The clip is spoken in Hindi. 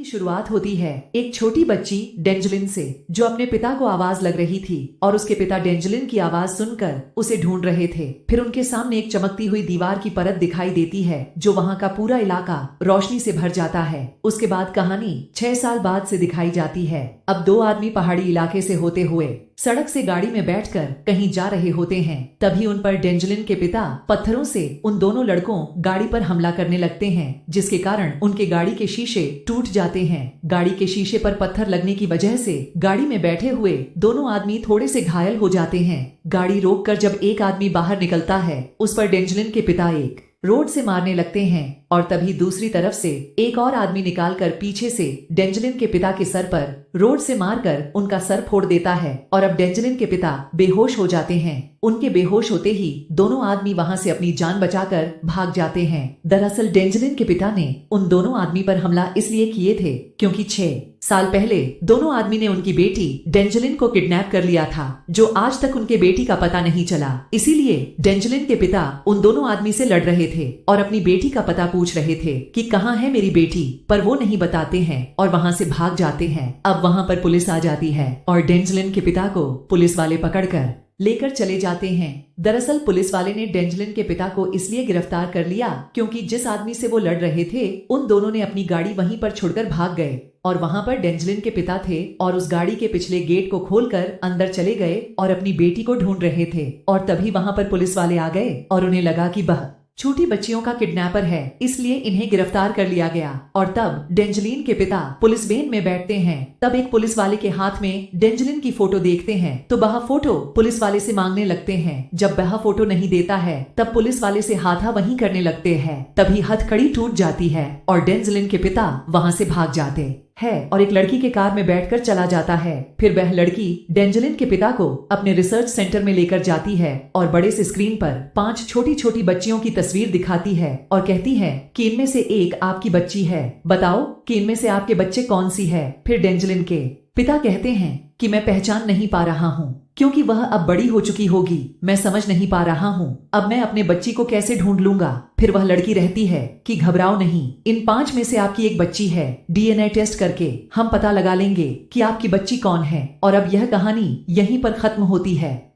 की शुरुआत होती है एक छोटी बच्ची डेंजलिन से, जो अपने पिता को आवाज लग रही थी और उसके पिता डेंजलिन की आवाज सुनकर उसे ढूंढ रहे थे। फिर उनके सामने एक चमकती हुई दीवार की परत दिखाई देती है जो वहाँ का पूरा इलाका रोशनी से भर जाता है। उसके बाद कहानी 6 साल बाद से दिखाई जाती है। अब दो आदमी पहाड़ी इलाके से होते हुए सड़क से गाड़ी में बैठकर कहीं जा रहे होते हैं। तभी उन पर डेंजलिन के पिता पत्थरों से उन दोनों लड़कों गाड़ी पर हमला करने लगते हैं, जिसके कारण उनके गाड़ी के शीशे टूट जाते हैं। गाड़ी के शीशे पर पत्थर लगने की वजह से गाड़ी में बैठे हुए दोनों आदमी थोड़े से घायल हो जाते हैं। गाड़ी रोककर जब एक आदमी बाहर निकलता है, उस पर डेंजलिन के पिता एक रोड से मारने लगते हैं और तभी दूसरी तरफ से एक और आदमी निकालकर पीछे से डेंजलिन के पिता के सर पर रोड से मारकर उनका सर फोड़ देता है और अब डेंजलिन के पिता बेहोश हो जाते हैं। उनके बेहोश होते ही दोनों आदमी वहां से अपनी जान बचाकर भाग जाते हैं। दरअसल डेंजलिन के पिता ने उन दोनों आदमी पर हमला इसलिए किए थे क्योंकि 6 साल पहले दोनों आदमी ने उनकी बेटी डेंजलिन को किडनैप कर लिया था, जो आज तक उनके बेटी का पता नहीं चला। इसीलिए डेंजलिन के पिता उन दोनों आदमी से लड़ रहे थे और अपनी बेटी का पता पूछ रहे थे कि कहाँ है मेरी बेटी, पर वो नहीं बताते हैं और वहाँ से भाग जाते हैं। अब वहाँ पर पुलिस आ जाती है और डेंजलिन के पिता को पुलिस वाले पकड़कर लेकर चले जाते हैं। दरअसल पुलिस वाले ने डेंजलिन के पिता को इसलिए गिरफ्तार कर लिया क्योंकि जिस आदमी से वो लड़ रहे थे उन दोनों ने अपनी गाड़ी वहीं पर छोड़कर भाग गए और वहां पर डेंजलिन के पिता थे और उस गाड़ी के पिछले गेट को खोलकर अंदर चले गए और अपनी बेटी को ढूंढ रहे थे। और तभी वहां पर पुलिस वाले आ गए और उन्हें लगा कि वह छोटी बच्चियों का किडनैपर है, इसलिए इन्हें गिरफ्तार कर लिया गया। और तब डेंजलिन के पिता पुलिस वैन में बैठते हैं। तब एक पुलिस वाले के हाथ में डेंजलिन की फोटो देखते हैं तो वह फोटो पुलिस वाले से मांगने लगते हैं। जब वह फोटो नहीं देता है तब पुलिस वाले से हाथा वही करने लगते हैं। तभी हथकड़ी टूट जाती है और डेंजलिन के पिता वहां से भाग जाते है और एक लड़की के कार में बैठकर चला जाता है। फिर वह लड़की डेंजलिन के पिता को अपने रिसर्च सेंटर में लेकर जाती है और बड़े से स्क्रीन पर 5 छोटी छोटी बच्चियों की तस्वीर दिखाती है और कहती है कि इनमें से एक आपकी बच्ची है, बताओ कि इनमें से आपके बच्चे कौन सी है। फिर डेंजलिन के पिता कहते हैं कि मैं पहचान नहीं पा रहा हूँ क्योंकि वह अब बड़ी हो चुकी होगी, मैं समझ नहीं पा रहा हूँ अब मैं अपने बच्ची को कैसे ढूंढ लूंगा। फिर वह लड़की रहती है कि घबराओ नहीं, इन 5 में से आपकी एक बच्ची है, डीएनए टेस्ट करके हम पता लगा लेंगे कि आपकी बच्ची कौन है। और अब यह कहानी यहीं पर खत्म होती है।